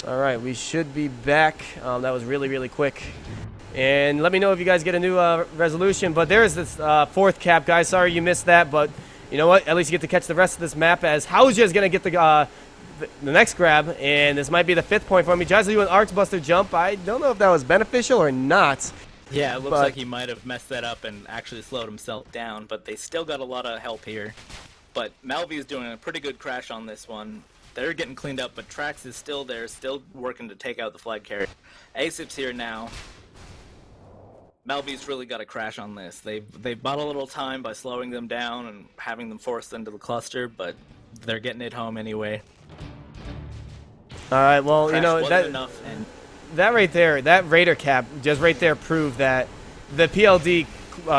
All right, we should be back. That was really, really quick. And let me know if you guys get a new resolution. But there is this fourth cap, guys. Sorry you missed that, but you know what? At least you get to catch the rest of this map as HiRezA is going to get the next grab. And this might be the 5th point for me. Tries to do an Arcs Buster jump. I don't know if that was beneficial or not. Yeah, it looks like he might have messed that up and actually slowed himself down, but they still got a lot of help here. But Malvi is doing a pretty good crash on this one. They're getting cleaned up, but Trax is still there, still working to take out the flag carrier. Asip's here now. Malvi's really got a crash on this. They've bought a little time by slowing them down and having them forced into the cluster, but they're getting it home anyway. All right, well, Crash you know, wasn't enough, and that right there, that Raider cap, just right there proved that the PLD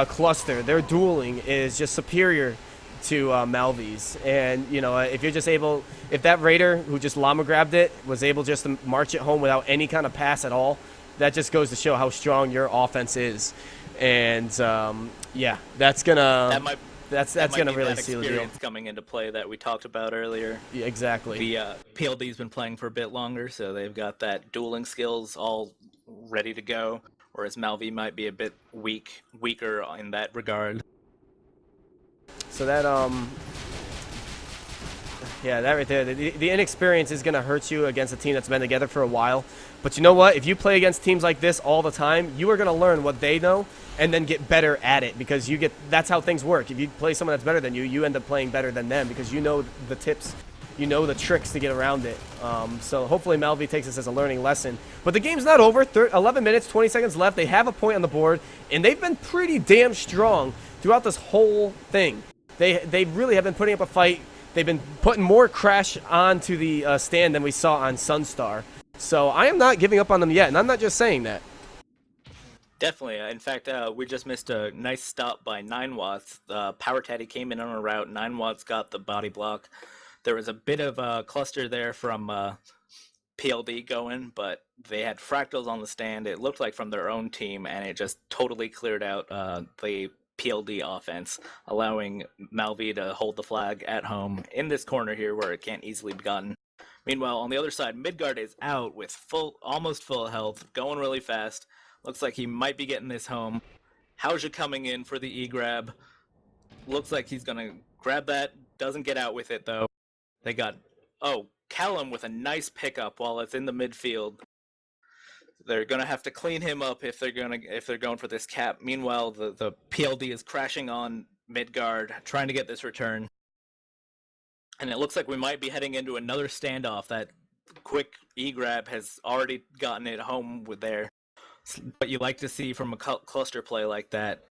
cluster, their dueling is just superior to Malvi's. And, you know, if you're just able, if that Raider who just llama grabbed it was able just to march it home without any kind of pass at all, that just goes to show how strong your offense is. And, yeah, that's going to... That's gonna really seal the deal. Coming into play that we talked about earlier. Yeah, exactly. The PLD's been playing for a bit longer, so they've got that dueling skills all ready to go. Whereas Malvi might be a bit weaker in that regard. So that yeah, that right there, the inexperience is gonna hurt you against a team that's been together for a while. But you know what? If you play against teams like this all the time, you are gonna learn what they know and then get better at it, because that's how things work. If you play someone that's better than you, you end up playing better than them because you know the tips, you know the tricks to get around it. So hopefully Malvi takes this as a learning lesson. But the game's not over. 11 minutes, 20 seconds left. They have a point on the board, and they've been pretty damn strong throughout this whole thing. They really have been putting up a fight. They've been putting more crash onto the stand than we saw on Sunstar. So I am not giving up on them yet, and I'm not just saying that. Definitely. In fact, we just missed a nice stop by 9 Watts. Power Taddy came in on a route. 9 Watts got the body block. There was a bit of a cluster there from PLD going, but they had fractals on the stand. It looked like from their own team, and it just totally cleared out the PLD offense, allowing Malvi to hold the flag at home in this corner here where it can't easily be gotten. Meanwhile, on the other side, Midgard is out with almost full health, going really fast. Looks like he might be getting this home. HiRezA coming in for the E-grab. Looks like he's going to grab that. Doesn't get out with it, though. They got, Callum with a nice pickup while it's in the midfield. They're going to have to clean him up if they're going for this cap. Meanwhile, the PLD is crashing on Midgard, trying to get this return. And it looks like we might be heading into another standoff. That quick E-grab has already gotten it home with there. What you like to see from a cluster play like that.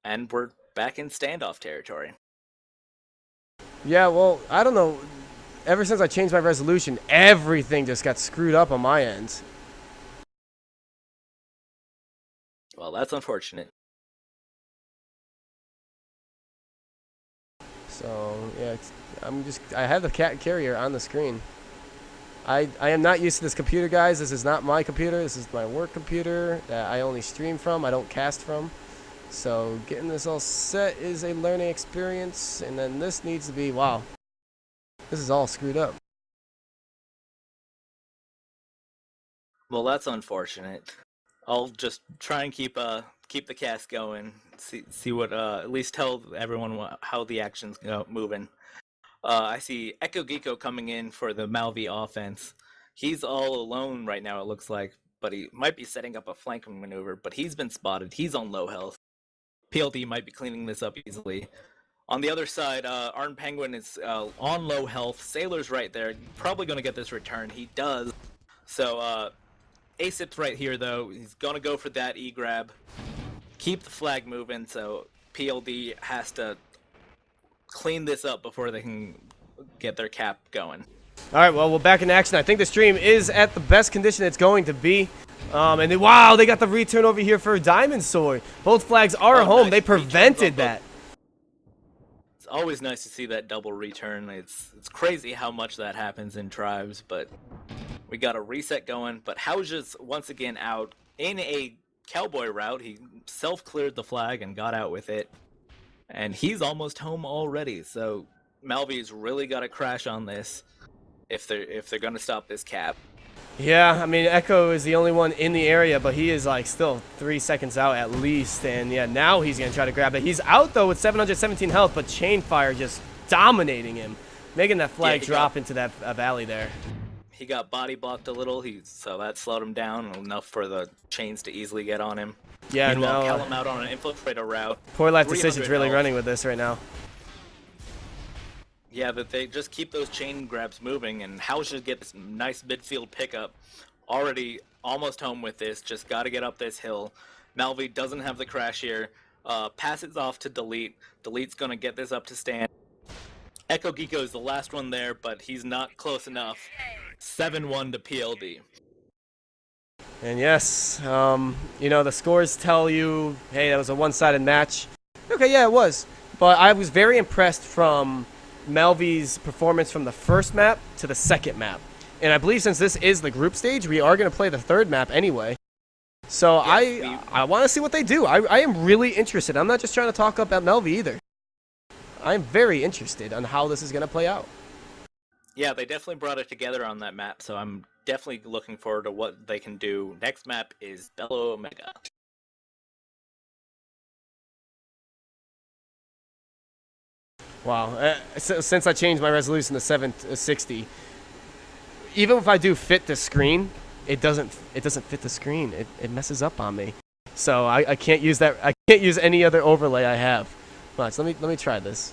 And we're back in standoff territory. Yeah, well, I don't know. Ever since I changed my resolution, everything just got screwed up on my end. Well, that's unfortunate. So, yeah, I have the cat carrier on the screen. I am not used to this computer, guys. This is not my computer. This is my work computer that I only stream from. I don't cast from. So getting this all set is a learning experience. And then this needs to be, wow, this is all screwed up. Well, that's unfortunate. I'll just try and keep the cast going. See what at least tell everyone how the action's moving. I see Echo Geeko coming in for the Malvi offense. He's all alone right now, it looks like, but he might be setting up a flanking maneuver, but he's been spotted. He's on low health. PLD might be cleaning this up easily. On the other side, Arn Penguin is on low health. Sailor's right there. Probably going to get this return. He does. So, Asip's right here, though. He's going to go for that E-grab. Keep the flag moving, so PLD has to clean this up before they can get their cap going. All right, well, we're back in action. I think the stream is at the best condition it's going to be. And then, wow, they got the return over here for Diamond Sword. Both flags are home. Nice. They prevented that. It's always nice to see that double return. It's crazy how much that happens in tribes, but we got a reset going. But HiRezA's once again out in a cowboy route. He self-cleared the flag and got out with it. And he's almost home already, so Malvi's really got to crash on this. if they're gonna stop this cap. Yeah, I mean, Echo is the only one in the area, but he is like still 3 seconds out at least. And yeah, now he's going to try to grab it. He's out though with 717 health, but Chainfire just dominating him, making that flag drop into that valley there. He got body blocked a little, so that slowed him down enough for the chains to easily get on him. Yeah, meanwhile, no. Callum out on an infiltrator route. Poor Life Decision's really running with this right now. Yeah, but they just keep those chain grabs moving, and Hao should get this nice midfield pickup. Already almost home with this, just got to get up this hill. Malvi doesn't have the crash here. Passes off to Delete. Delete's going to get this up to stand. Echo Geeko is the last one there, but he's not close enough. 7-1 to PLD. And yes, you know, the scores tell you, hey, that was a one-sided match. Okay, yeah, it was. But I was very impressed from Malvi's performance from the first map to the second map. And I believe since this is the group stage, we are going to play the third map anyway. So yes, I want to see what they do. I am really interested. I'm not just trying to talk up at Malvi either. I'm very interested on how this is going to play out. Yeah, they definitely brought it together on that map, so I'm definitely looking forward to what they can do. Next map is Bello Omega. Wow. Since I changed my resolution to 760, even if I do fit the screen, it doesn't fit the screen. It messes up on me. So I can't use that. I can't use any other overlay I have. Watch, let me try this.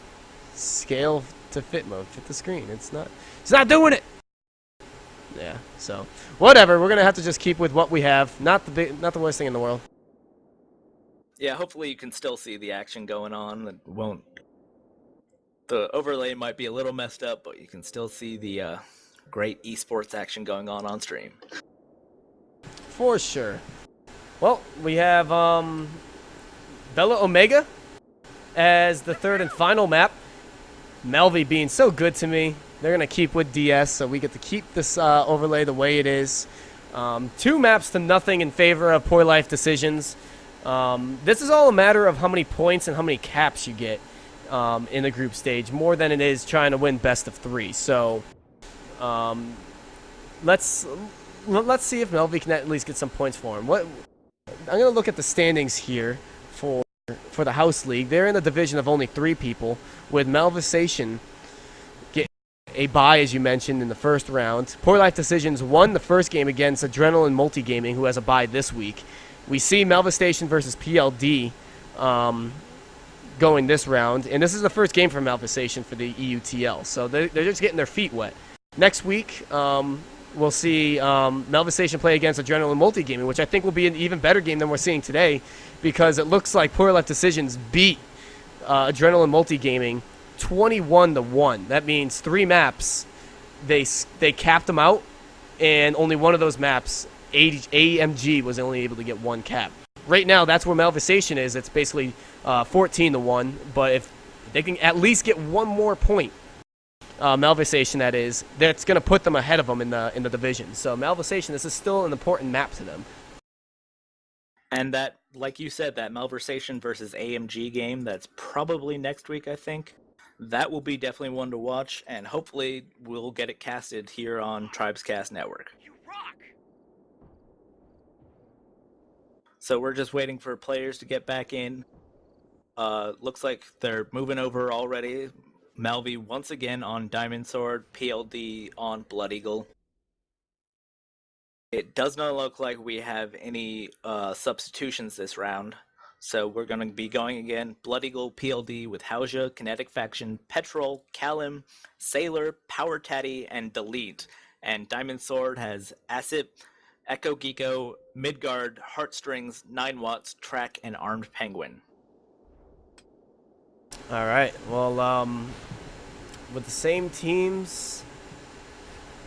Scale to fit mode. Fit the screen. It's not doing it. Yeah. So whatever. We're gonna have to just keep with what we have. Not the worst thing in the world. Yeah. Hopefully you can still see the action going on. It won't. The overlay might be a little messed up, but you can still see the great esports action going on stream. For sure. Well, we have Bello Omega as the third and final map. Malvi being so good to me. They're going to keep with DS, so we get to keep this overlay the way it is. 2 maps to nothing in favor of Poor Life Decisions. This is all a matter of how many points and how many caps you get in the group stage, more than it is trying to win best of 3. So let's see if Malvi can at least get some points for him. I'm going to look at the standings here for the House League. They're in a division of only 3 people, with Malversation get a bye, as you mentioned, in the first round. Poor Life Decisions won the first game against Adrenaline Multigaming, who has a bye this week. We see Malversation versus PLD going this round, and this is the first game for Malversation for the Eutl, so they're just getting their feet wet. Next week, we'll see Malversation play against Adrenaline Multigaming, which I think will be an even better game than we're seeing today, because it looks like Poor Life Decisions beat Adrenaline Multigaming 21-1. That means 3 maps, they capped them out, and only one of those maps, AMG, was only able to get 1 cap. Right now, that's where Malversation is. It's basically 14-1, but if they can at least get 1 more point, Malversation that is, that's going to put them ahead of them in the division. So Malversation, this is still an important map to them. And that, like you said, that Malversation versus AMG game, that's probably next week, I think. That will be definitely one to watch, and hopefully we'll get it casted here on Tribescast Network. So we're just waiting for players to get back in. Looks like they're moving over already. Malvi once again on Diamond Sword, PLD on Blood Eagle. It does not look like we have any substitutions this round. So we're going to be going again. Blood Eagle, PLD with Hauja, Kinetic Faction, Petrol, Callum, Sailor, Power Tatty, and Delete. And Diamond Sword has Asip, Echo Geeko, Midgard, Heartstrings, 9 Watts, Track, and Armed Penguin. All right. Well, with the same teams,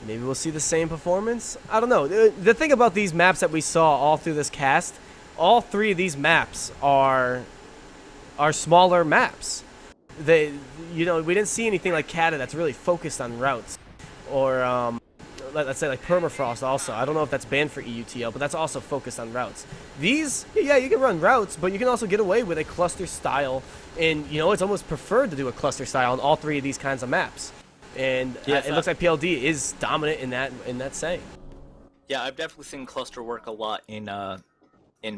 maybe we'll see the same performance. I don't know. The thing about these maps that we saw all through this cast, all 3 of these maps are smaller maps. We didn't see anything like Kata that's really focused on routes, or let's say like Permafrost also. I don't know if that's banned for EUTL, but that's also focused on routes. These, yeah, you can run routes, but you can also get away with a cluster style, and it's almost preferred to do a cluster style on all 3 of these kinds of maps. And Yes, it looks like PLD is dominant in that saying. Yeah, I've definitely seen cluster work a lot in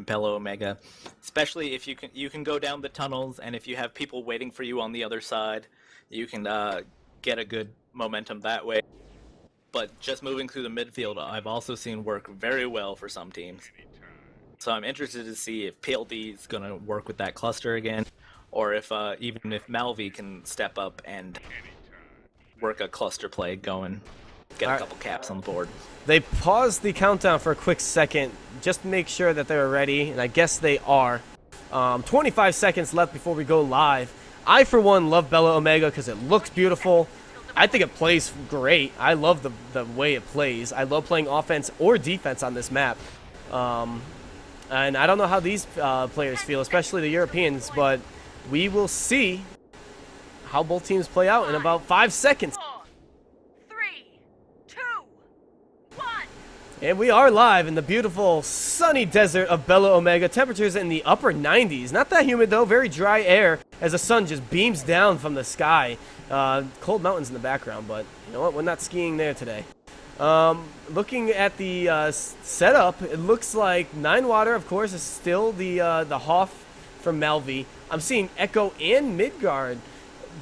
Bello Omega, especially if you can go down the tunnels, and if you have people waiting for you on the other side, you can get a good momentum that way. But just moving through the midfield, I've also seen work very well for some teams. So I'm interested to see if PLD is going to work with that cluster again, or if even if Malvi can step up and work a cluster play going, get a couple caps on the board. They paused the countdown for a quick second just to make sure that they were ready, and I guess they are. 25 seconds left before we go live. I, for one, love Bello Omega because it looks beautiful. I think it plays great. I love the way it plays. I love playing offense or defense on this map. And I don't know how these players feel, especially the Europeans, but we will see how both teams play out in about 5 seconds. 4, 3, 2, 1. And we are live in the beautiful sunny desert of Bello Omega. Temperatures in the upper 90s. Not that humid though, very dry air as the sun just beams down from the sky. Cold mountains in the background, but you know what? We're not skiing there today. Looking at the setup, it looks like Ninewater, of course, is still the Hoff from Malvi. I'm seeing Echo and Midgard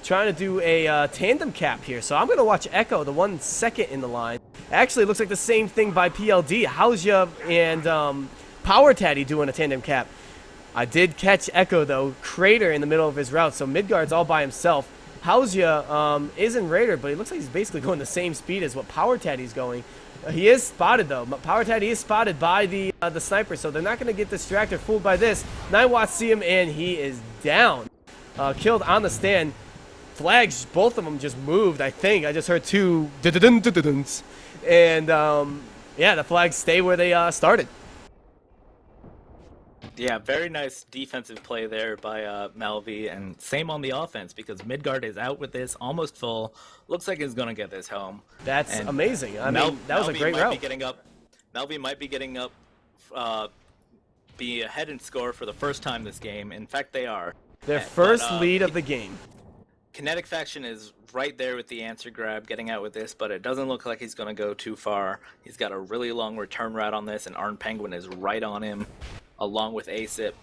trying to do a tandem cap here. So I'm going to watch Echo, the 1 second in the line. Actually, it looks like the same thing by PLD. HiRezAPC and Power Taddy doing a tandem cap. I did catch Echo, though, Crater in the middle of his route. So Midgard's all by himself. HiRezAPC isn't Raider, but he looks like he's basically going the same speed as what Power Taddy's going. He is spotted, though. Power Taddy is spotted by the sniper, so they're not going to get distracted, fooled by this. 9 see him, and he is down. Killed on the stand. Flags, both of them just moved, I think. I just heard two dun-dun-dun-dun-duns. And, yeah, the flags stay where they started. Yeah, very nice defensive play there by Malvi, and same on the offense because Midgard is out with this, almost full. Looks like he's going to get this home. That's and amazing. I mean, that was a great route. Malvi might be getting up, be ahead in score for the first time this game. In fact, they are. Their first lead of the game. Kinetic Faction is right there with the answer grab, getting out with this, but it doesn't look like he's going to go too far. He's got a really long return route on this, and Arn Penguin is right on him, along with ASIP.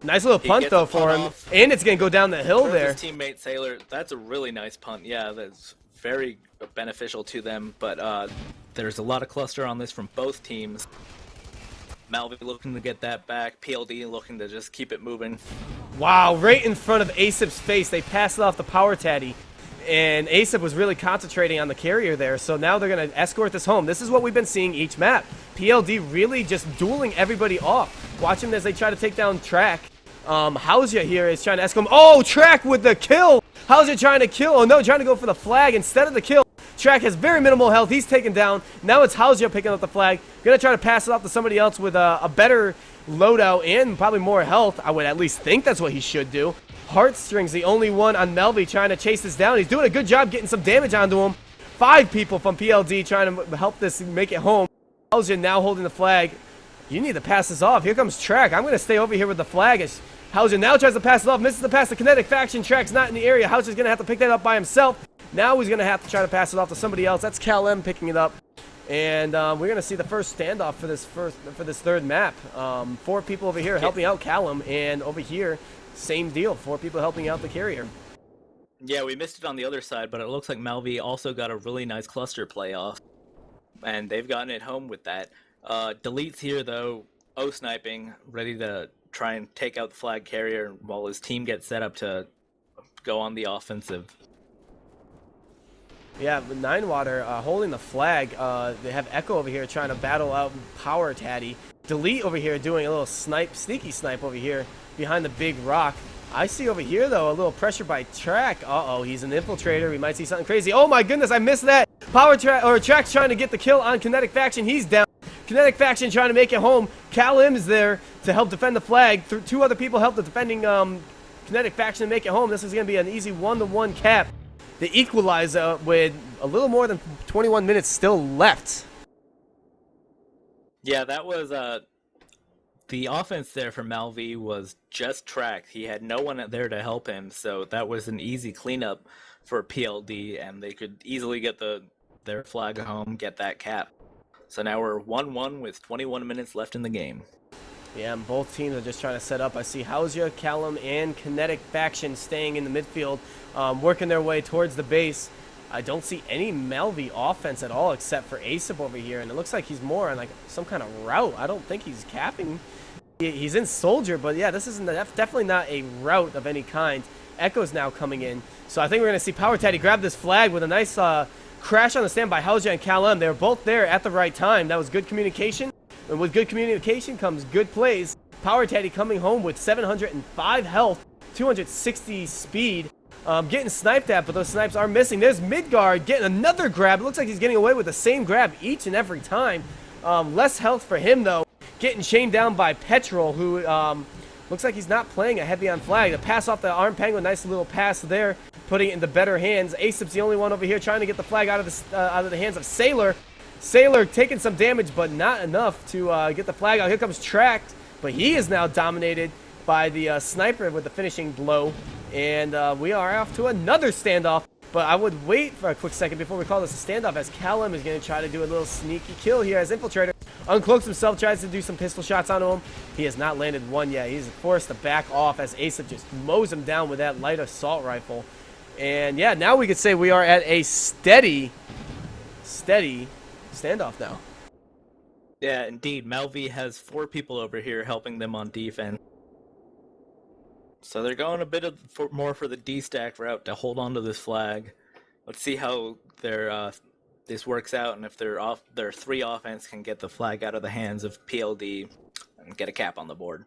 Nice little punt, though, for him. And it's going to go down the hill there. His teammate Sailor, that's a really nice punt. Yeah, that's very beneficial to them, but there's a lot of cluster on this from both teams. Malvi looking to get that back. PLD looking to just keep it moving. Wow, right in front of ASIP's face. They passed it off to Power Taddy. And ASIP was really concentrating on the carrier there. So now they're going to escort this home. This is what we've been seeing each map. PLD really just dueling everybody off. Watch them as they try to take down Track. HiRezAPC here is trying to escort him. Oh, Track with the kill. HiRezAPC trying to kill. Oh, no, trying to go for the flag instead of the kill. Track has very minimal health. He's taken down. Now it's HiRezAPC picking up the flag. Gonna try to pass it off to somebody else with a better loadout and probably more health. I would at least think that's what he should do. Heartstrings, the only one on Melvi trying to chase this down. He's doing a good job getting some damage onto him. 5 people from PLD trying to help this make it home. HiRezAPC now holding the flag. You need to pass this off. Here comes Track. I'm gonna stay over here with the flag as HiRezAPC now tries to pass it off. Misses the pass. The Kinetic Faction. Track's not in the area. HiRezAPC's gonna have to pick that up by himself. Now he's going to have to try to pass it off to somebody else. That's Cal M picking it up. And we're going to see the first standoff for this third map. 4 people over here helping out Callum, and over here, same deal. 4 people helping out the carrier. Yeah, we missed it on the other side, but it looks like Malvi also got a really nice cluster playoff. And they've gotten it home with that. Delete's here, though, O-sniping, ready to try and take out the flag carrier while his team gets set up to go on the offensive. Yeah, but Ninewater holding the flag. They have Echo over here trying to battle out Power Taddy. Delete over here doing a little sneaky snipe over here behind the big rock. I see over here, though, a little pressure by Track. Uh-oh, he's an infiltrator. We might see something crazy. Oh, my goodness, I missed that. Track's trying to get the kill on Kinetic Faction. He's down. Kinetic Faction trying to make it home. Cal M is there to help defend the flag. 2 other people help the defending Kinetic Faction to make it home. This is going to be an easy 1-to-1 cap. The equalizer with a little more than 21 minutes still left. Yeah, that was the offense there for Malvi was just Track. He had no one there to help him, so that was an easy cleanup for PLD, and they could easily get their flag home, get that cap. So now we're 1-1 with 21 minutes left in the game. Yeah, and both teams are just trying to set up. I see Hauzia, Callum, and Kinetic Faction staying in the midfield, working their way towards the base. I don't see any Malvi offense at all except for Asip over here, and it looks like he's more on like some kind of route. I don't think he's capping. He's in Soldier, but yeah, this isn't definitely not a route of any kind. Echo's now coming in, so I think we're going to see Power Taddy grab this flag with a nice crash on the stand by Hauzia and Callum. They were both there at the right time. That was good communication. And with good communication comes good plays. Power Taddy coming home with 705 health, 260 speed. Getting sniped at, but those snipes are missing. There's Midgard getting another grab. It looks like he's getting away with the same grab each and every time. Less health for him, though. Getting chained down by Petrol, who looks like he's not playing a heavy on flag. The pass off the Arm Penguin, nice little pass there, putting it into better hands. Asip's the only one over here trying to get the flag out of the hands of Sailor. Sailor taking some damage, but not enough to get the flag out. Here comes Tracked, but he is now dominated by the sniper with the finishing blow. And we are off to another standoff. But I would wait for a quick second before we call this a standoff, as Callum is going to try to do a little sneaky kill here as Infiltrator uncloaks himself, tries to do some pistol shots onto him. He has not landed one yet. He's forced to back off as Asip just mows him down with that light assault rifle. And yeah, now we could say we are at a steady standoff now. Yeah, indeed. Malvi has 4 people over here helping them on defense. So they're going a bit more for the D-stack route to hold on to this flag. Let's see how this works out, and if their 3 offense can get the flag out of the hands of PLD and get a cap on the board.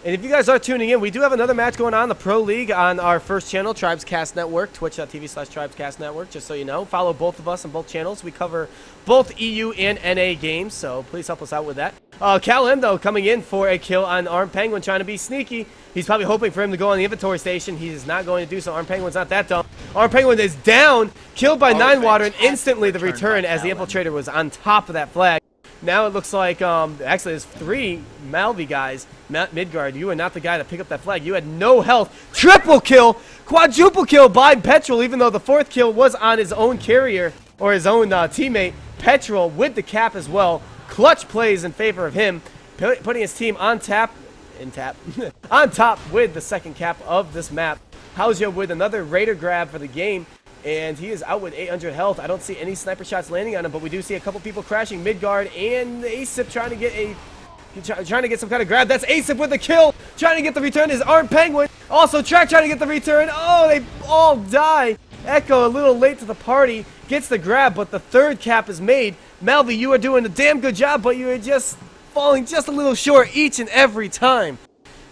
And if you guys are tuning in, we do have another match going on, the Pro League, on our first channel, Tribescast Network, twitch.tv/Tribescast Network, just so you know. Follow both of us on both channels. We cover both EU and NA games, so please help us out with that. Callum, though, coming in for a kill on Arm Penguin, trying to be sneaky. He's probably hoping for him to go on the inventory station. He is not going to do so. Arm Penguin's not that dumb. Arm Penguin is down, killed by Nine Water, and instantly the return as the Infiltrator was on top of that flag. Now it looks like, actually there's 3 Malvi guys. Midgard, you are not the guy to pick up that flag. You had no health. Triple kill, quadruple kill by Petrol, even though the 4th kill was on his own carrier, or his own teammate. Petrol with the cap as well. Clutch plays in favor of him, putting his team on top with the 2nd cap of this map. Hauzia with another Raider grab for the game. And he is out with 800 health. I don't see any sniper shots landing on him, but we do see a couple people crashing. Midgard and Asip trying to get some kind of grab. That's Asip with the kill. Trying to get the return is Arm Penguin. Also Track trying to get the return. Oh, they all die. Echo a little late to the party. Gets the grab, but the 3rd cap is made. Malvi, you are doing a damn good job, but you are just falling just a little short each and every time.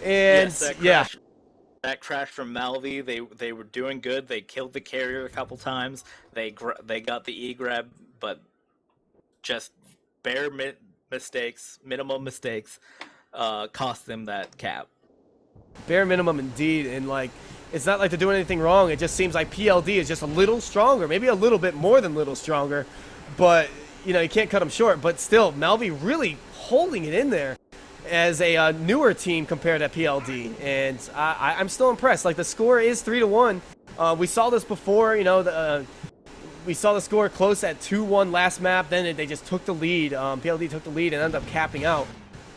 And yes, that crash from Malvi, they were doing good. They killed the carrier a couple times. They got the E-grab, but just minimum mistakes, cost them that cap. Bare minimum indeed, and like, it's not like they're doing anything wrong. It just seems like PLD is just a little stronger, maybe a little bit more than little stronger, but you know, you can't cut them short. But still, Malvi really holding it in there as a newer team compared to PLD, and I'm still impressed. Like, the score is 3-1. We saw this before, you know. We saw the score close at 2-1 last map. Then they just took the lead. PLD took the lead and ended up capping out.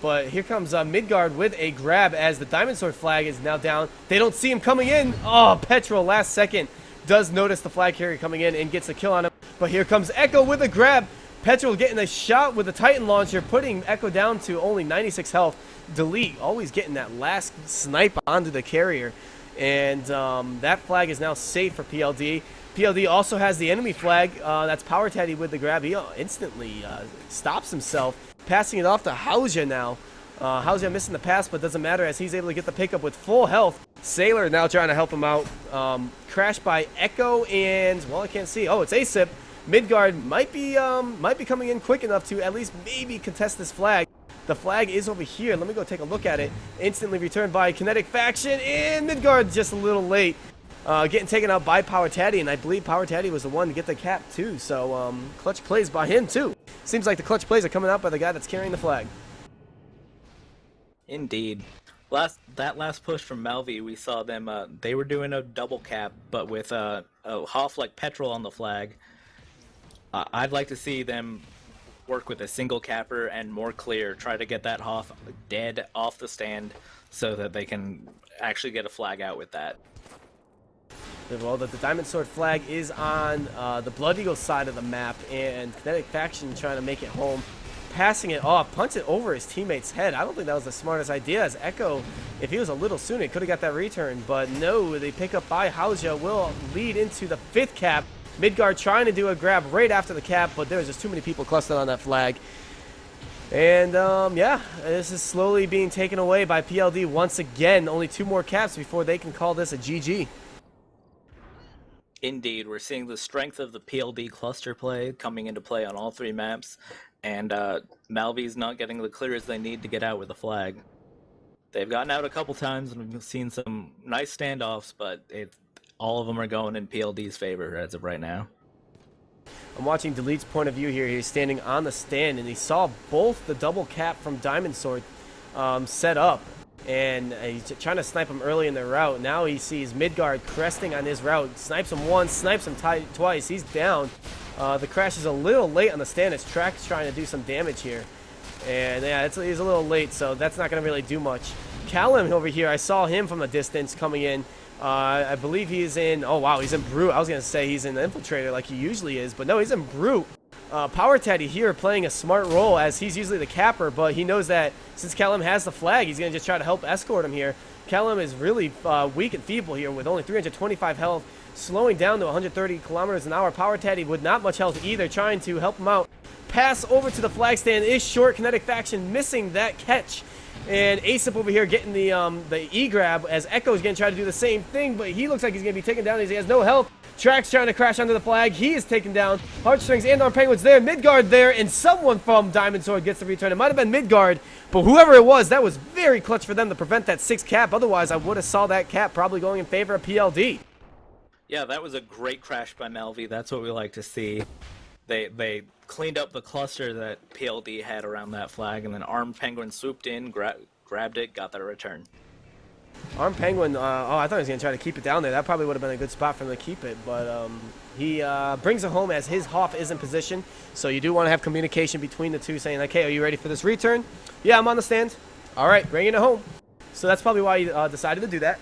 But here comes Midgard with a grab as the Diamond Sword flag is now down. They don't see him coming in. Oh, Petrol last second does notice the flag carrier coming in and gets a kill on him. But here comes Echo with a grab. Petrol getting a shot with the Titan launcher, putting Echo down to only 96 health. Delete, always getting that last snipe onto the carrier. And that flag is now safe for PLD. PLD also has the enemy flag. That's Power Taddy with the grab. He instantly stops himself, passing it off to Hauzia now. Hauzia missing the pass, but doesn't matter as he's able to get the pickup with full health. Sailor now trying to help him out. Crashed by Echo and, well, I can't see. Oh, it's Asip. Midgard might be coming in quick enough to at least maybe contest this flag. The flag is over here. Let me go take a look at it. Instantly returned by Kinetic Faction, and Midgard just a little late. Getting taken out by Power Taddy, and I believe Power Taddy was the one to get the cap too. So clutch plays by him too. Seems like the clutch plays are coming out by the guy that's carrying the flag. Indeed. That last push from Malvi, we saw them. They were doing a double cap, but with a Hoff like Petrol on the flag. I'd like to see them work with a single capper and more clear. Try to get that Hoff dead off the stand so that they can actually get a flag out with that. Well, the Diamond Sword flag is on the Blood Eagle side of the map, and Kinetic Faction trying to make it home. Passing it off, punch it over his teammate's head. I don't think that was the smartest idea, as Echo, if he was a little sooner, he could have got that return. But no, they pick up by Hauja, will lead into the 5th cap. Midgard trying to do a grab right after the cap, but there was just too many people clustered on that flag. And yeah, this is slowly being taken away by PLD once again. Only 2 more caps before they can call this a GG. Indeed, we're seeing the strength of the PLD cluster play coming into play on all 3 maps, and Malvi's not getting the clears they need to get out with the flag. They've gotten out a couple times, and we've seen some nice standoffs, but all of them are going in PLD's favor as of right now. I'm watching Delete's point of view here. He's standing on the stand, and he saw both the double cap from Diamond Sword set up. And he's trying to snipe him early in the route. Now he sees Midgard cresting on his route. Snipes him once, snipes him twice. He's down. The crash is a little late on the stand. His track's trying to do some damage here. And yeah, he's a little late, so that's not going to really do much. Callum over here, I saw him from a distance coming in. I believe he's in, oh wow, he's in Brute. I was going to say he's in Infiltrator like he usually is, but no, he's in Brute. Power Teddy here playing a smart role, as he's usually the capper, but he knows that since Callum has the flag, he's going to just try to help escort him here. Callum is really weak and feeble here with only 325 health, slowing down to 130 kilometers an hour. Power Teddy with not much health either, trying to help him out. Pass over to the flag stand is short. Kinetic Faction missing that catch. And Asap over here getting the E-grab, as Echo's going to try to do the same thing, but he looks like he's going to be taken down as he has no health. Trax trying to crash onto the flag. He is taken down. Heartstrings and Arm Penguins there. Midgard there, and someone from Diamond Sword gets the return. It might have been Midgard, but whoever it was, that was very clutch for them to prevent that 6th cap. Otherwise, I would have saw that cap probably going in favor of PLD. Yeah, that was a great crash by Malvi. That's what we like to see. They cleaned up the cluster that PLD had around that flag, and then Armed Penguin swooped in, grabbed it, got their return. Armed Penguin, oh, I thought he was going to try to keep it down there. That probably would have been a good spot for him to keep it, but he brings it home as his Hoff is in position. So you do want to have communication between the two, saying, okay, are you ready for this return? Yeah, I'm on the stand. All right, bringing it home. So that's probably why he decided to do that.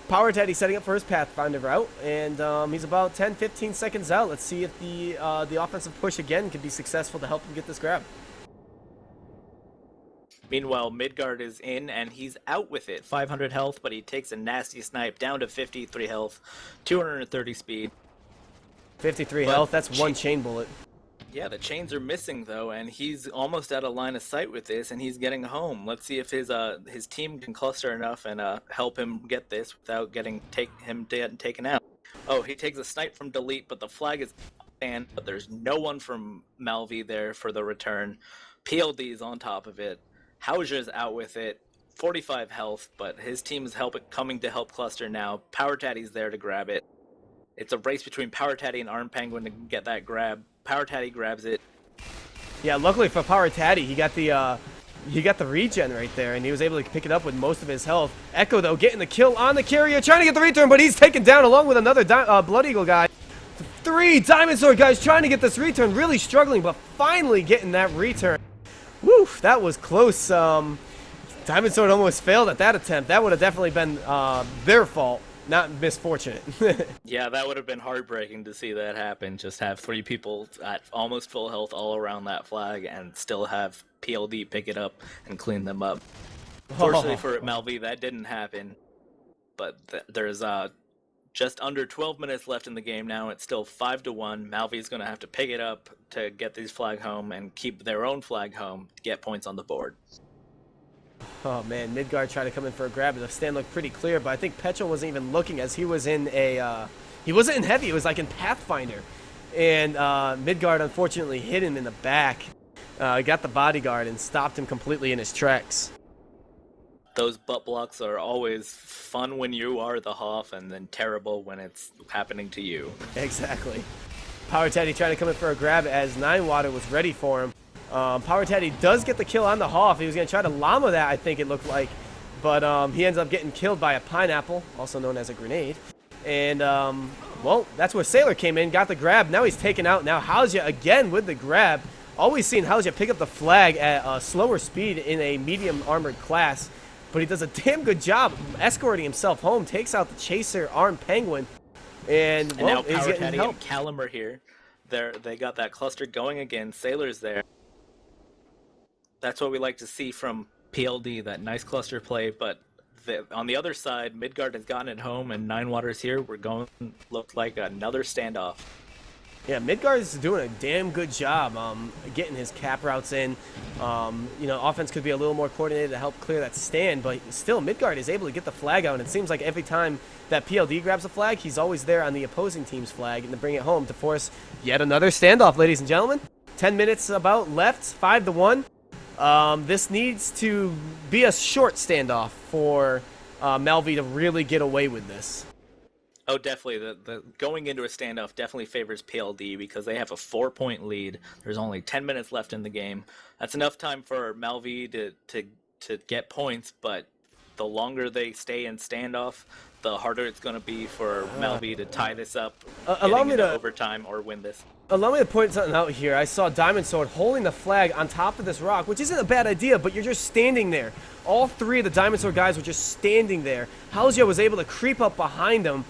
Power Teddy setting up for his Pathfinder route, and he's about 10-15 seconds out. Let's see if the offensive push again can be successful to help him get this grab. Meanwhile, Midgard is in, and he's out with it. 500 health, but he takes a nasty snipe down to 53 health, 230 speed. 53 health, that's one chain bullet. Yeah, the chains are missing, though, and he's almost out of line of sight with this, and he's getting home. Let's see if his team can cluster enough and help him get this without getting taken out. Oh, he takes a snipe from Delete, but the flag is banned, but there's no one from Malvi there for the return. PLD is on top of it. Hauser's out with it, 45 health, but his team is coming to help cluster now. Power Taddy's there to grab it. It's a race between Power Taddy and Armed Penguin to get that grab. Power Taddy grabs it. Yeah, luckily for Power Taddy, he got the regen right there, and he was able to pick it up with most of his health. Echo, though, getting the kill on the carrier, trying to get the return, but he's taken down along with another Blood Eagle guy. 3 Diamond Sword guys trying to get this return, really struggling, but finally getting that return. Woo, that was close. Diamond Sword almost failed at that attempt. That would have definitely been their fault, not misfortunate. Yeah, that would have been heartbreaking to see that happen. Just have 3 people at almost full health all around that flag and still have PLD pick it up and clean them up. Fortunately for Malvi, that didn't happen. But there's just under 12 minutes left in the game now. It's still 5-1. Malvi's going to have to pick it up to get these flag home and keep their own flag home to get points on the board. Oh man, Midgard tried to come in for a grab. The stand looked pretty clear, but I think Petrol wasn't even looking, as he was in he wasn't in heavy. It was like in Pathfinder, and Midgard unfortunately hit him in the back. Got the bodyguard and stopped him completely in his tracks. Those butt blocks are always fun when you are the Hoff, and then terrible when it's happening to you. Exactly. Power Teddy trying to come in for a grab as Nine Water was ready for him. Power Teddy does get the kill on the Hoff. He was going to try to llama that, I think it looked like. but he ends up getting killed by a pineapple, also known as a grenade. And, well, that's where Sailor came in, got the grab. Now he's taken out. Now HiRezA again with the grab. Always seen HiRezA pick up the flag at a slower speed in a medium armored class. But he does a damn good job escorting himself home, takes out the chaser Armed Penguin. And, well, now he's getting Power help. and Callum are here. They got that cluster going again. Sailor's there. That's what we like to see from PLD, that nice cluster play. But on the other side, Midgard has gotten it home, and Nine Waters here. We're going to look like another standoff. Yeah, Midgard is doing a damn good job getting his cap routes in. You know, offense could be a little more coordinated to help clear that stand, but still, Midgard is able to get the flag out, and it seems like every time that PLD grabs a flag, he's always there on the opposing team's flag and to bring it home to force yet another standoff, ladies and gentlemen. 10 minutes about left, 5-1. This needs to be a short standoff for Malvi to really get away with this. Oh, definitely. The going into a standoff definitely favors PLD because they have a 4-point lead. There's only 10 minutes left in the game. That's enough time for Malvi to get points, but the longer they stay in standoff, the harder it's going to be for Malvi to tie this up, allow me to overtime or win this. Allow me to point something out here. I saw Diamond Sword holding the flag on top of this rock, which isn't a bad idea, but you're just standing there. All three of the Diamond Sword guys were just standing there. HiRezA was able to creep up behind them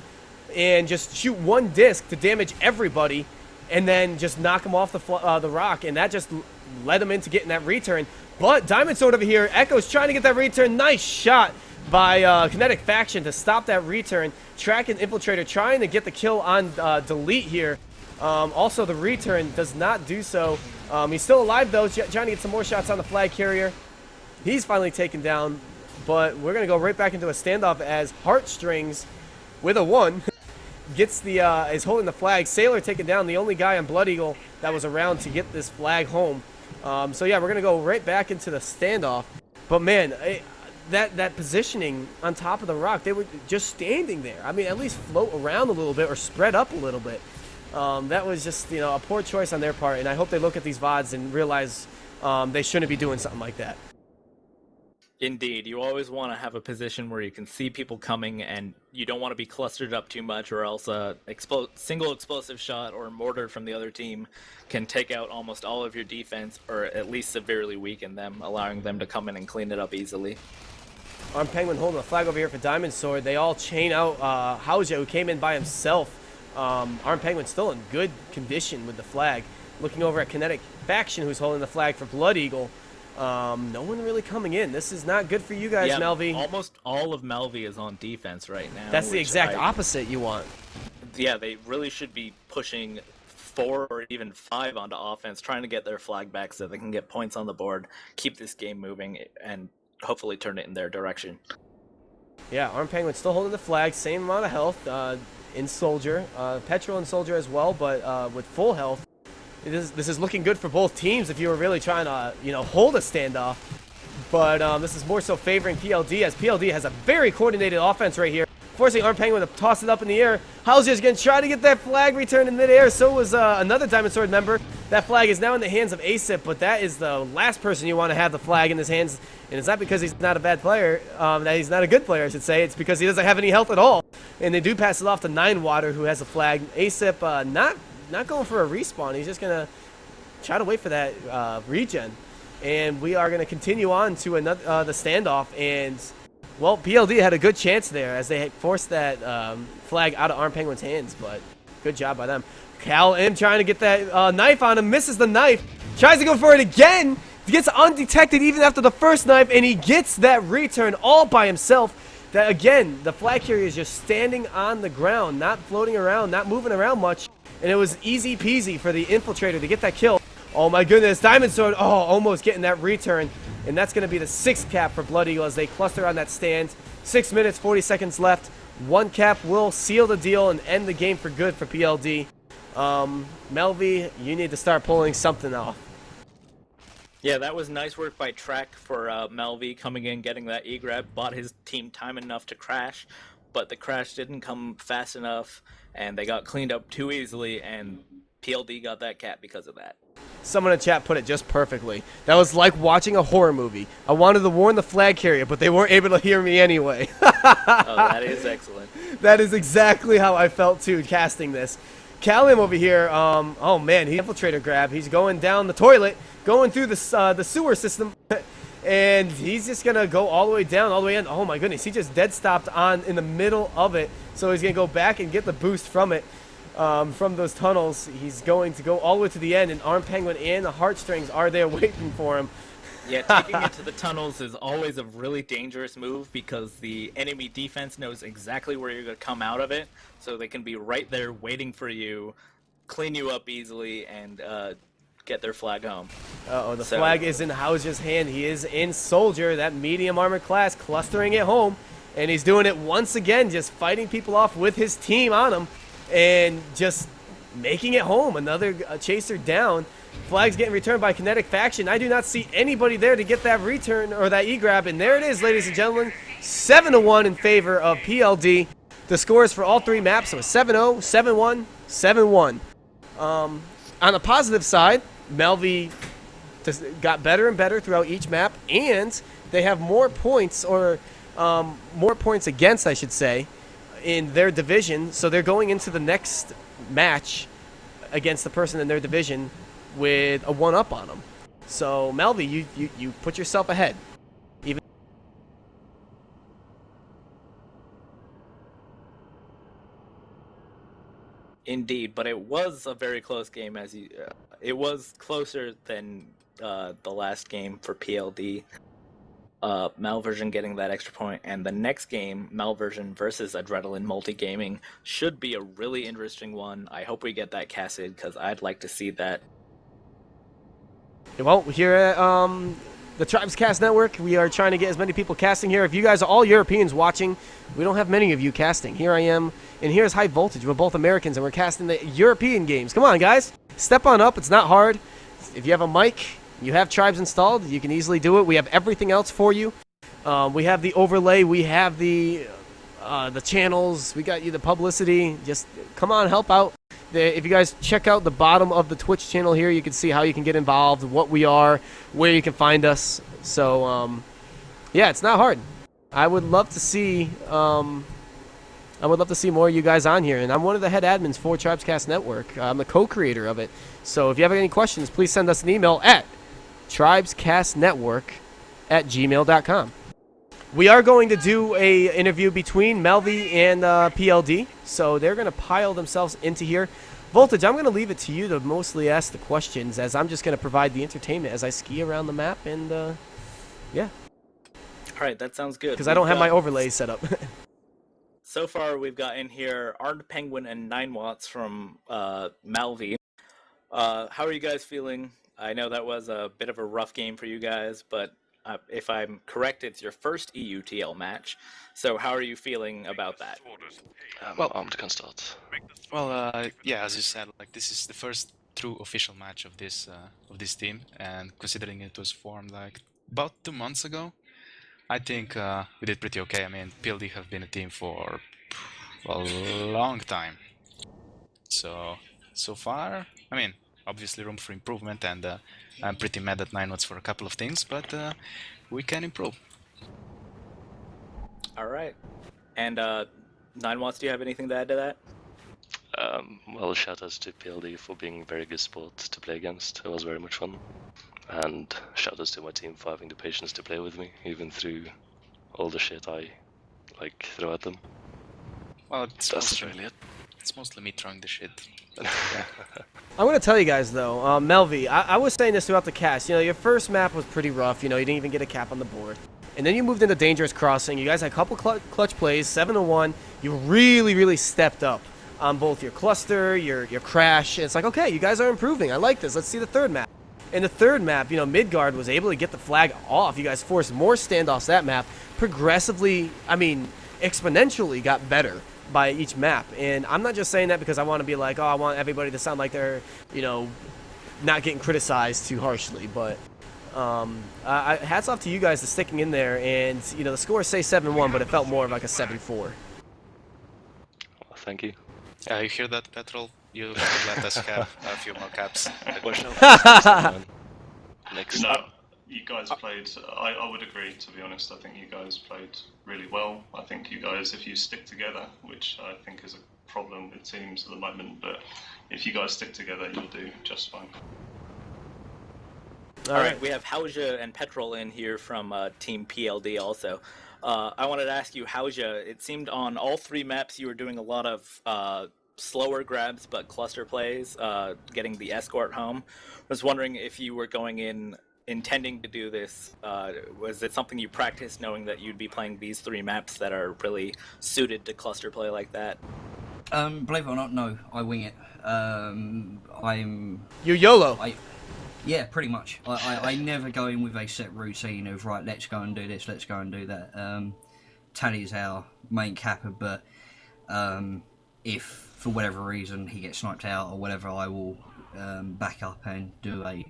and just shoot one disc to damage everybody and then just knock him off the rock, and that just led him into getting that return. But Diamond Sword over here, Echo's trying to get that return. Nice shot by Kinetic Faction to stop that return. Track and Infiltrator trying to get the kill on Delete here. Also, the return does not do so. He's still alive, though, trying to get some more shots on the flag carrier. He's finally taken down, but we're going to go right back into a standoff as Heartstrings with a 1 gets the is holding the flag. Sailor taking down the only guy on Blood Eagle that was around to get this flag home. So yeah, we're gonna go right back into the standoff. But man, that positioning on top of the rock, they were just standing there. I mean, at least float around a little bit or spread up a little bit. That was just, you know, a poor choice on their part, and I hope they look at these VODs and realize they shouldn't be doing something like that. Indeed, you always want to have a position where you can see people coming, and you don't want to be clustered up too much, or else a single explosive shot or mortar from the other team can take out almost all of your defense, or at least severely weaken them, allowing them to come in and clean it up easily. Armed Penguin holding the flag over here for Diamond Sword. They all chain out HiRezA, who came in by himself. Armed Penguin still in good condition with the flag. Looking over at Kinetic Faction, who's holding the flag for Blood Eagle. No one really coming in. This is not good for you guys, Malvi. Almost all of Malvi is on defense right now. That's the exact opposite you want. Yeah, they really should be pushing 4 or even 5 onto offense, trying to get their flag back so they can get points on the board, keep this game moving, and hopefully turn it in their direction. Yeah, Armed Penguin still holding the flag, same amount of health in Soldier. Petrol and Soldier as well, but with full health. This is looking good for both teams if you were really trying to, you know, hold a standoff. But this is more so favoring PLD, as PLD has a very coordinated offense right here, forcing Armed Penguin to toss it up in the air. HiRezA is going to try to get that flag returned in midair. So was another Diamond Sword member. That flag is now in the hands of ASIP, but that is the last person you want to have the flag in his hands. And it's not because he's not a bad player, that he's not a good player, I should say. It's because he doesn't have any health at all. And they do pass it off to Nine Water, who has a flag. ASIP not going for a respawn. He's just going to try to wait for that regen. And we are going to continue on to another the standoff. And, well, PLD had a good chance there as they forced that flag out of Armed Penguin's hands. But good job by them. Cal M trying to get that knife on him. Misses the knife. Tries to go for it again. He gets undetected even after the first knife. And he gets that return all by himself. That, again, the flag carrier is just standing on the ground, not floating around, not moving around much. And it was easy peasy for the Infiltrator to get that kill. Oh my goodness, Diamond Sword, almost getting that return. And that's going to be the 6th cap for Blood Eagle as they cluster on that stand. 6 minutes, 40 seconds left. 1 cap will seal the deal and end the game for good for PLD. Melvi, you need to start pulling something off. Yeah, that was nice work by Trek for Melvi coming in, getting that E-grab, bought his team time enough to crash, but the crash didn't come fast enough, and they got cleaned up too easily, and PLD got that cat because of that. Someone in chat put it just perfectly. That was like watching a horror movie. I wanted to warn the flag carrier, but they weren't able to hear me anyway. Oh, that is excellent. That is exactly how I felt too casting this. Callum over here, oh man, he infiltrator grab. He's going down the toilet, going through the sewer system, and he's just gonna go all the way down, all the way in. Oh my goodness, he just dead stopped on in the middle of it. So he's gonna go back and get the boost from it. From those tunnels, he's going to go all the way to the end, and Arm Penguin and the Heartstrings are there waiting for him. Yeah, taking it to the tunnels is always a really dangerous move because the enemy defense knows exactly where you're going to come out of it, so they can be right there waiting for you, clean you up easily, and get their flag home. Uh-oh, the flag is in Hauser's hand. He is in Soldier, that medium armored class, clustering it home, and he's doing it once again, just fighting people off with his team on him. And just making it home. Another chaser down. Flag's getting returned by Kinetic Faction. I do not see anybody there to get that return or that E-grab. And there it is, ladies and gentlemen. 7-1 in favor of PLD. The scores for all three maps are 7-0, 7-1, 7-1. On the positive side, Melvi got better and better throughout each map. And they have more points, or more points against, I should say, in their division, so they're going into the next match against the person in their division with a 1-up on them. So Melvi, you put yourself ahead. Even Indeed, but it was a very close game. It was closer than the last game for PLD. Malversion getting that extra point, and the next game, Malversion versus Adrenaline Multigaming, should be a really interesting one. I hope we get that casted because I'd like to see that. well, here at the Tribes Cast Network, we are trying to get as many people casting here. If you guys are all Europeans watching, we don't have many of you casting. Here I am, and here's High Voltage. We're both Americans, and we're casting the European games. Come on, guys. Step on up. It's not hard. If you have a mic, you have Tribes installed, you can easily do it. We have everything else for you. We have the overlay. We have the channels. We got you the publicity. Just come on, help out. If you guys check out the bottom of the Twitch channel here, you can see how you can get involved, what we are, where you can find us. So, yeah, it's not hard. I would love to see more of you guys on here, and I'm one of the head admins for Tribescast Network. I'm the co-creator of it. So if you have any questions, please send us an email at tribescastnetwork@gmail.com. We are going to do a interview between Melvi and PLD, so they're going to pile themselves into here. Voltage, I'm going to leave it to you to mostly ask the questions, as I'm just going to provide the entertainment as I ski around the map, and yeah. All right, that sounds good. Because I don't have my overlays set up. So far, we've got in here Armed Penguin and 9 Watts from Malvi. How are you guys feeling? I know that was a bit of a rough game for you guys, but if I'm correct, it's your first EUTL match. So how are you feeling about that? Well, Armed can start. Well, yeah, as you said, like this is the first true official match of this team, and considering it was formed like about 2 months ago, I think we did pretty okay. I mean, PLD have been a team for a long time, so far, I mean, obviously room for improvement, and I'm pretty mad at 9 Watts for a couple of things, but we can improve. All right. And 9 Watts, do you have anything to add to that? Well, shoutouts to PLD for being a very good sport to play against. It was very much fun. And shoutouts to my team for having the patience to play with me, even through all the shit I throw at them. Well, That's really it. It's mostly me throwing the shit. I'm going to tell you guys, though, Melvi, I was saying this throughout the cast. You know, your first map was pretty rough. You know, you didn't even get a cap on the board. And then you moved into Dangerous Crossing. You guys had a couple clutch plays, 7-1. You really, really stepped up on both your cluster, your crash. It's like, okay, you guys are improving. I like this. Let's see the third map. In the third map, you know, Midgard was able to get the flag off. You guys forced more standoffs that map. Progressively, I mean, exponentially got better by each map. And I'm not just saying that because I want to be like, oh, I want everybody to sound like they're, you know, not getting criticized too harshly. But hats off to you guys for sticking in there. And, you know, the scores say 7-1, but it felt more like a 7-4. Well, thank you. Yeah, you hear that, Petrol? You let us have a few more caps. Watch out for this man. Next. No, you guys played. I would agree. To be honest, I think you guys played really well. I think you guys, if you stick together, which I think is a problem with teams at the moment, but if you guys stick together, you'll do just fine. All right, we have Hauja and Petrol in here from Team PLD also. I wanted to ask you, Hauja, it seemed on all 3 maps you were doing a lot of slower grabs but cluster plays, getting the escort home. I was wondering if you were going in intending to do this. Was it something you practiced knowing that you'd be playing these 3 maps that are really suited to cluster play like that? Believe it or not, no, I wing it. You YOLO. Yeah, pretty much. I never go in with a set routine of, right, let's go and do this, let's go and do that. Tally is our main capper, but if for whatever reason he gets sniped out or whatever, I will back up and do a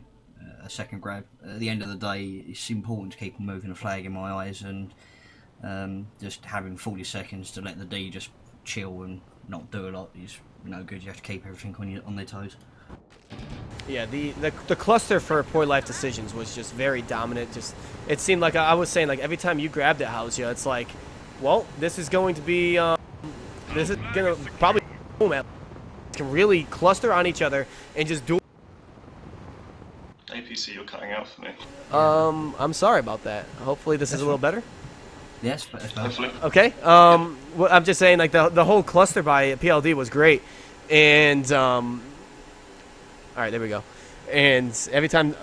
second grab. At the end of the day, it's important to keep moving the flag in my eyes, and just having 40 seconds to let the D just chill and not do a lot is no good. You have to keep everything on their toes. Yeah, the cluster for Poor Life Decisions was just very dominant. Just it seemed like I was saying, like every time you grabbed it, Hauja, it's like, well, this is going to be this is gonna probably can really cluster on each other and just do. APC, you're cutting out for me. I'm sorry about that. Hopefully this is a little better. Yes, but it's better. Hopefully. Okay. Well, I'm just saying, like the whole cluster by PLD was great, and all right, there we go. And every time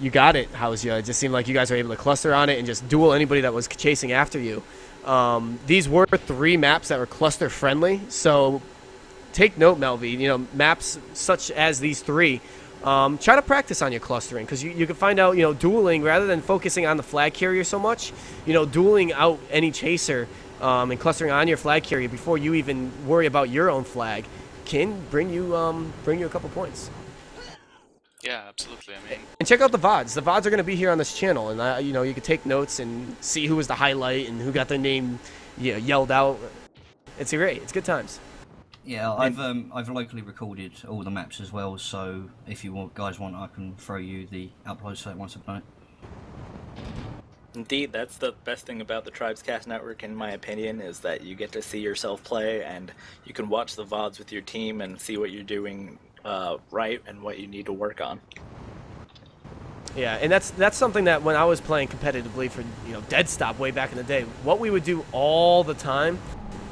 you got it, Hauja, it just seemed like you guys were able to cluster on it and just duel anybody that was chasing after you. These were 3 maps that were cluster friendly, so take note, Melvi. You know, maps such as these 3. Try to practice on your clustering, because you can find out, you know, dueling rather than focusing on the flag carrier so much. You know, dueling out any chaser and clustering on your flag carrier before you even worry about your own flag can bring you a couple points. Yeah, absolutely. I mean, And check out the VODs. The VODs are going to be here on this channel, and you know, you can take notes and see who was the highlight and who got their name, yelled out. It's great. It's good times. Yeah, I've locally recorded all the maps as well, so if you guys want, I can throw you the upload site once I've done it. Indeed, that's the best thing about the TribesCast network, in my opinion, is that you get to see yourself play, and you can watch the VODs with your team and see what you're doing right and what you need to work on. Yeah, and that's something that when I was playing competitively for, you know, Dead Stop way back in the day, what we would do all the time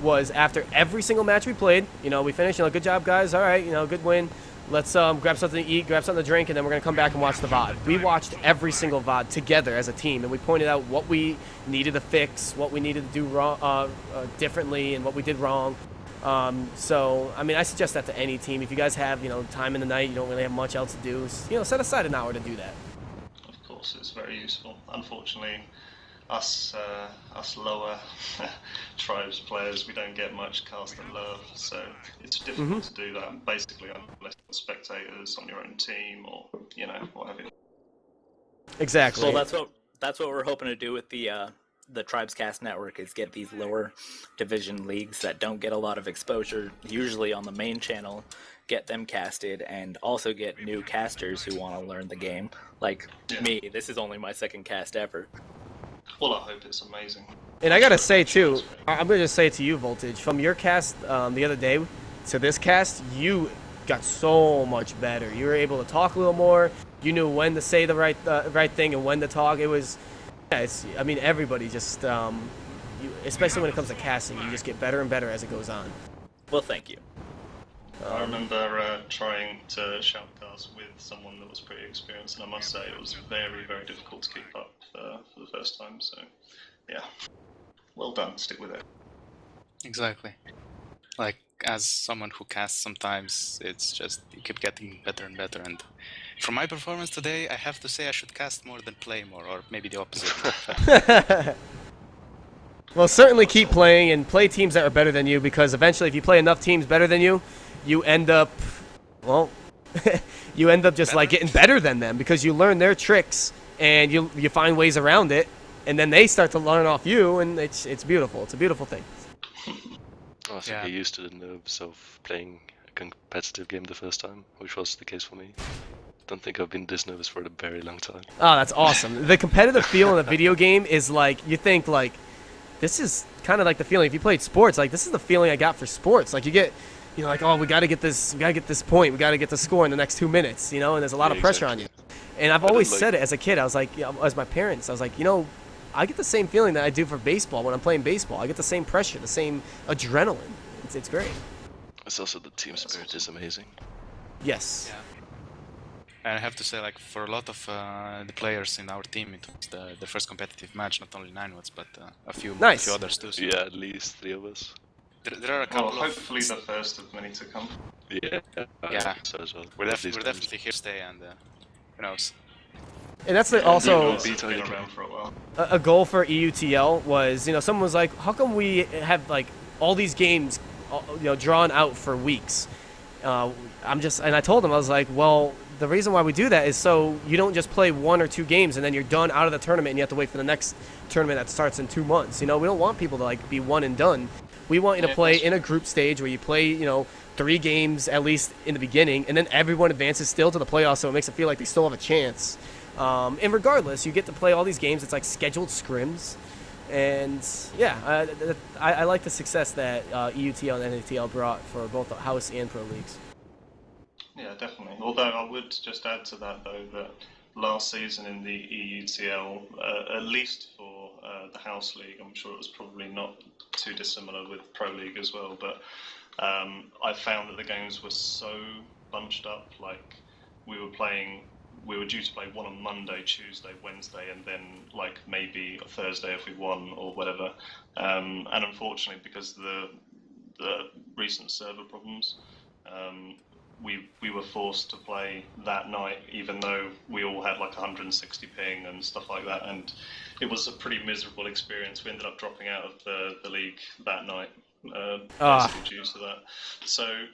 was after every single match we played, you know, we finished, you know, good job guys, all right, you know, good win. Let's grab something to eat, grab something to drink, and then we're going to come back and watch the VOD. We watched every single VOD together as a team, and we pointed out what we needed to fix, what we needed to do wrong, differently, and what we did wrong. So, I mean, I suggest that to any team. If you guys have, you know, time in the night, you don't really have much else to do, you know, set aside an hour to do that. Of course, it's very useful. Unfortunately, us lower tribes players, we don't get much cast and love, so it's difficult to do that, basically, unless you're spectators on your own team or, you know, whatever. Exactly. So that's what we're hoping to do with the TribesCast network, is get these lower division leagues that don't get a lot of exposure, usually on the main channel, get them casted, and also get new casters who want to learn the game. Like me, this is only my 2nd cast ever. Well, I hope it's amazing. And I gotta say too, I'm gonna just say it to you, Voltage. From your cast the other day to this cast, you got so much better. You were able to talk a little more. You knew when to say the right thing and when to talk. It was, yeah, I mean, everybody just, especially when it comes to casting, you just get better and better as it goes on. Well, thank you. I remember trying to shoutcast with someone that was pretty experienced, and I must say it was very, very difficult to keep up for the first time, so yeah. Well done, stick with it. exactly. Like, as someone who casts sometimes, it's just, you keep getting better and better, and from my performance today, I have to say I should cast more than play more, or maybe the opposite. Well, certainly keep playing and play teams that are better than you, because eventually if you play enough teams better than you, you end up, well, you end up just like getting better than them, because you learn their tricks and you find ways around it, and then they start to learn off you, and it's beautiful. It's a beautiful thing. I think Yeah. you're used to the nerves of playing competitive game the first time, which was the case for me. Don't think I've been this nervous for a very long time. Oh, that's awesome. The competitive feel in a video game is like, you think like, this is kind of like the feeling if you played sports. Like, this is the feeling I got for sports. Like, you get, like, oh, we got to get this point, we got to get the score in the next 2 minutes, and there's a lot of pressure on you. And I've always said it as a kid. I was like, as my parents, I was like, I get the same feeling that I do for baseball when I'm playing baseball. I get the same pressure, the same adrenaline. It's great. It's also the team spirit is amazing. Yes. Yeah. And I have to say, like, for a lot of the players in our team, it was the first competitive match, not only 9watts, but a few others too. So Yeah, at least 3 of us. there are a couple hopefully the first of many to come. Yeah. Yeah. So as well. We're definitely here to stay, and who knows? And that's also It's been around for a while. a goal for EUTL was, someone was like, how come we have like all these games, drawn out for weeks? And I told him, I was like, well, the reason why we do that is so you don't just play 1 or 2 games and then you're done out of the tournament and you have to wait for the next tournament that starts in 2 months. We don't want people to like be one and done. We want you to play in a group stage where you play, 3 games at least in the beginning, and then everyone advances still to the playoffs, so it makes it feel like they still have a chance. And regardless, you get to play all these games. It's like scheduled scrims. And yeah, I like the success that EUTL and NATL brought for both the house and pro leagues. Yeah, definitely. Although I would just add to that, though, that last season in the EUTL, at least for the house league, I'm sure it was probably not too dissimilar with pro league as well, but I found that the games were so bunched up. Like, we were due to play one on Monday, Tuesday, Wednesday, and then like maybe a Thursday if we won or whatever. And unfortunately, because the recent server problems, we were forced to play that night, even though we all had like 160 ping and stuff like that. And it was a pretty miserable experience. We ended up dropping out of the league that night, basically due to that. So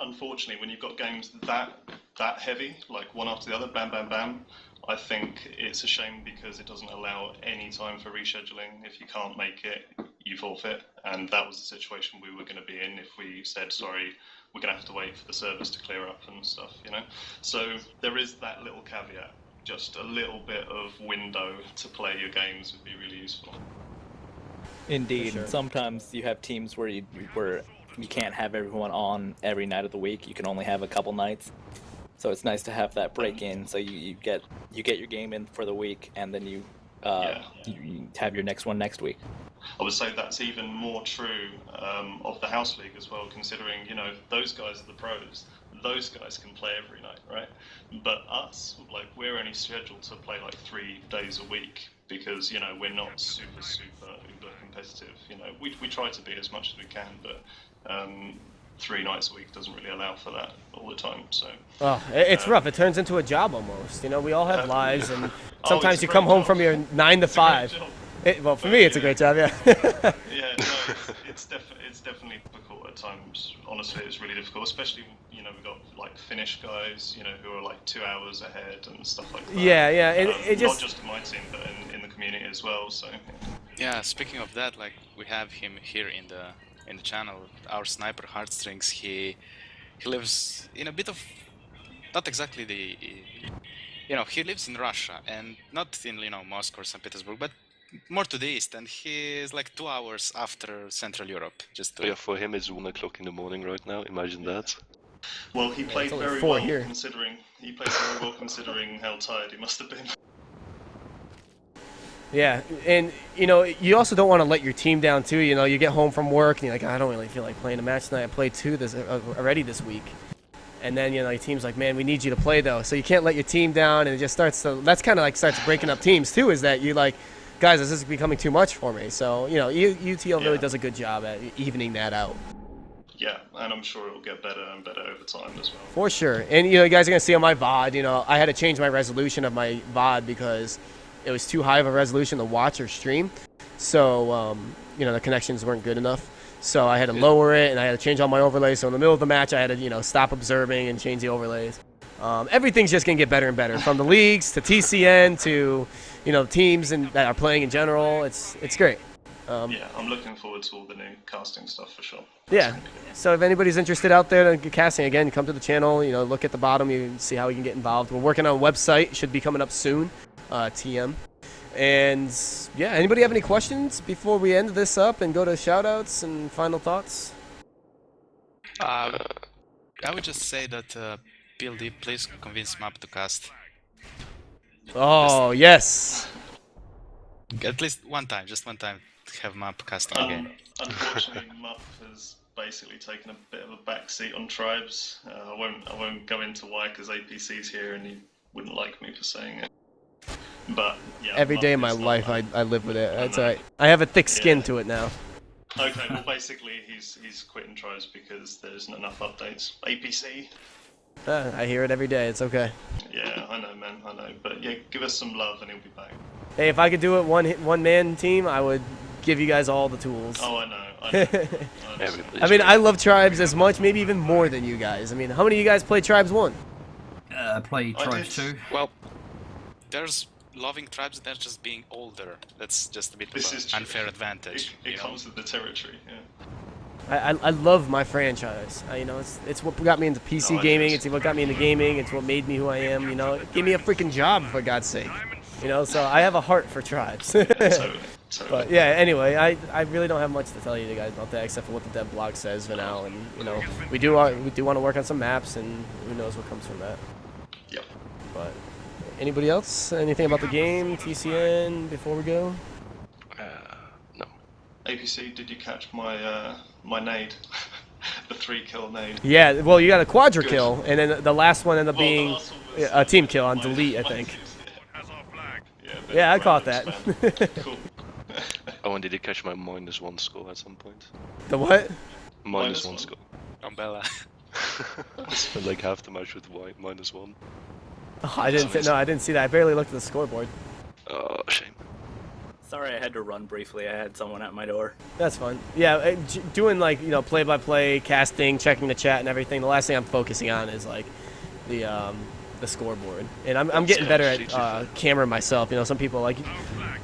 unfortunately, when you've got games that heavy, like one after the other, bam, bam, bam, I think it's a shame because it doesn't allow any time for rescheduling. If you can't make it, you forfeit. And that was the situation we were going to be in if we said, sorry, we're going to have to wait for the service to clear up and stuff, So there is that little caveat. Just a little bit of window to play your games would be really useful. Indeed. sure. Sometimes you have teams where you can't have everyone on every night of the week. You can only have a couple nights. So it's nice to have that break in. So you get your game in for the week, and then you have your next one next week. I would say that's even more true of the house league as well, considering those guys are the pros. Those guys can play every night, right? But us, like, we're only scheduled to play like 3 days a week because we're not super uber competitive. We try to be as much as we can, but 3 nights a week doesn't really allow for that all the time. So It's rough. It turns into a job almost. We all have lives, and sometimes it's a you come great home job. from your 9 to 5. Well, for me, it's a great job. Yeah. Yeah, no, it's definitely difficult at times. Honestly, it's really difficult, especially we've got like Finnish guys, who are like 2 hours ahead and stuff like that. Yeah. It just not just in my team, but in the community as well. So Yeah, speaking of that, like, we have him here in the channel, our sniper Heartstrings. He lives in a bit of, not exactly he lives in Russia, and not in Moscow or St. Petersburg, but more to the east, and he is like 2 hours after Central Europe. Yeah, for him it's 1 o'clock in the morning right now. Imagine that. well, he played it's only very 4 well here. considering how tired he must have been. Yeah, and you also don't want to let your team down too. You get home from work and you're like, I don't really feel like playing a match tonight. I played 2 already this week, and then your team's like, man, we need you to play though. So you can't let your team down, and it just starts breaking up teams too. Is that you like, guys, this is becoming too much for me. So UTL really does a good job at evening that out. Yeah, and I'm sure it will get better and better over time as well. For sure. And you guys are gonna see on my VOD. I had to change my resolution of my VOD because it was too high of a resolution to watch or stream. So the connections weren't good enough. So I had to lower it, and I had to change all my overlays. So in the middle of the match, I had to stop observing and change the overlays. Everything's just gonna get better and better, from the leagues to TCN to teams that are playing in general. It's great. Yeah, I'm looking forward to all the new casting stuff for sure. Yeah. So if anybody's interested out there in casting, again, come to the channel. You know, look at the bottom. You can see how you can get involved. We're working on a website. Should be coming up soon. TM. And yeah, anybody have any questions before we end this up and go to shoutouts and final thoughts? I would just say that PLD, please convince Map to cast. Oh yes. At least one time, just one time, to have Map casting again. Unfortunately, Mupp has basically taken a bit of a backseat on Tribes. I won't go into why, because APC's here and he wouldn't like me for saying it. But yeah, Every day of my life, I live with it. That's alright. I have a thick skin to it now. Okay, well basically he's quitting Tribes because there isn't enough updates. APC. I hear it every day. It's okay. Yeah, I know, man. I know. But yeah, give us some love and he'll be back. Hey, if I could do it one man team, I would give you guys all the tools. Oh, I know. I mean, I love Tribes as much, maybe even more than you guys. I mean, how many of you guys play Tribes 1? Play Tribes 2. Well, there's loving Tribes, they're just being older. That's just a bit of an unfair advantage. It comes with the territory, yeah. I love my franchise. You know, it's what got me into PC gaming. It's what got me into gaming. It's what made me who I am. You know, it gave me a freaking job, for God's sake. You know, so I have a heart for Tribes. Totally. But yeah, anyway, I really don't have much to tell you guys about that except for what the dev blog says for now. And you know, we do want to work on some maps, and who knows what comes from that. Yep. But anybody else? Anything about the game, TCN before we go? No. APC, did you catch my my nade? The 3-kill nade. Yeah, well, you got a quadra kill, and then the last one ended up being a team kill on delete, I think. Yeah, I caught that. Cool. Oh, and did you catch my -1 score at some point? The what? -1 score. Umbrella. I spent like half the match with -1. Oh, I didn't see that. I barely looked at the scoreboard. Oh, shame. Sorry, I had to run briefly. I had someone at my door. That's fun. Yeah, doing like, you know, play-by-play, casting, checking the chat and everything. The last thing I'm focusing on is like the scoreboard. And I'm getting better at camera myself. You know, some people like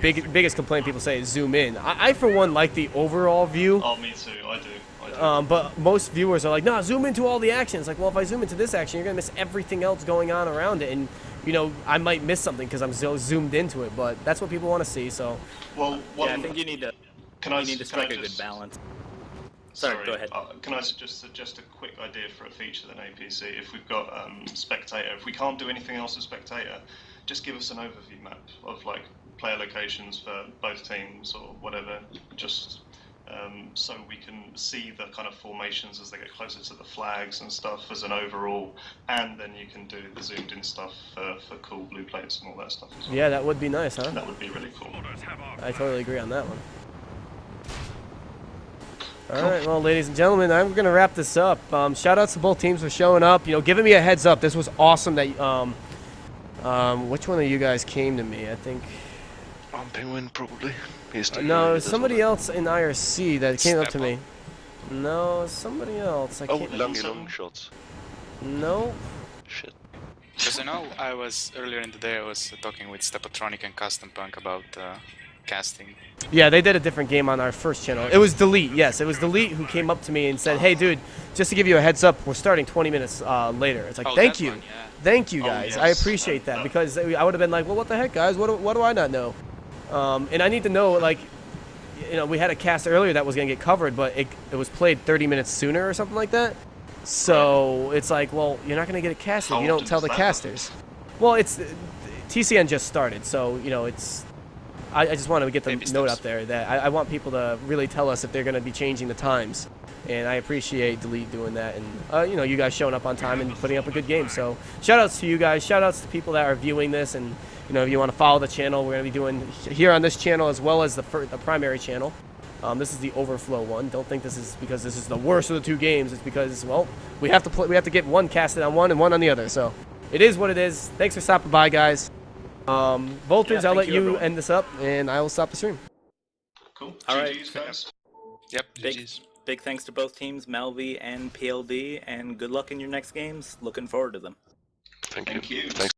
biggest complaint people say is zoom in. I for one like the overall view. Oh, me too. I do. But most viewers are like, no, zoom into all the action. It's like, well, if I zoom into this action, you're gonna miss everything else going on around it, and you know, I might miss something because I'm so zoomed into it. But that's what people want to see. So, well, yeah, I think you need to. You need to strike a good balance. Sorry, go ahead. Can I just suggest a quick idea for a feature then, APC? If we've got Spectator, if we can't do anything else with Spectator, just give us an overview map of like player locations for both teams or whatever, just so we can see the kind of formations as they get closer to the flags and stuff as an overall, and then you can do the zoomed in stuff for cool blue plates and all that stuff as well. Yeah, that would be nice, huh? That would be really cool. I totally agree on that one. Alright, well, ladies and gentlemen, I'm going to wrap this up. Shout outs to both teams for showing up, you know, giving me a heads up. This was awesome that, which one of you guys came to me? I think... Penguin, probably. No, it was somebody else in IRC that came up to me. No, somebody else. I can't long shots. No. Shit. Because I know earlier in the day I was talking with Stepatronic and Custom Punk about casting. Yeah, they did a different game on our first channel. It was Delete, yes. It was Delete who came up to me and said, hey, dude, just to give you a heads up, we're starting 20 minutes later. It's like, thank you. Thank you, guys. I appreciate that because I would have been like, well, what the heck, guys? What do I not know? And I need to know, like, you know, we had a cast earlier that was going to get covered, but it was played 30 minutes sooner or something like that. So it's like, well, you're not going to get it casted. You don't tell the casters. Well, it's TCN just started, so, you know, it's... I just want to get the note out there that I want people to really tell us if they're going to be changing the times. And I appreciate Delete doing that and, you know, you guys showing up on time and putting up a good game. So shout-outs to you guys. Shout-outs to people that are viewing this. And, you know, if you want to follow the channel, we're going to be doing here on this channel as well as the primary channel. This is the Overflow one. Don't think this is because this is the worst of the two games. It's because, well, we have to get one casted on one and one on the other. So it is what it is. Thanks for stopping by, guys. Volters, I'll let you end this up, and I will stop the stream. Cool. All right. GGs, guys. Yep, Big thanks to both teams, Malvi and PLD, and good luck in your next games. Looking forward to them. Thank you. Thank you. Thanks.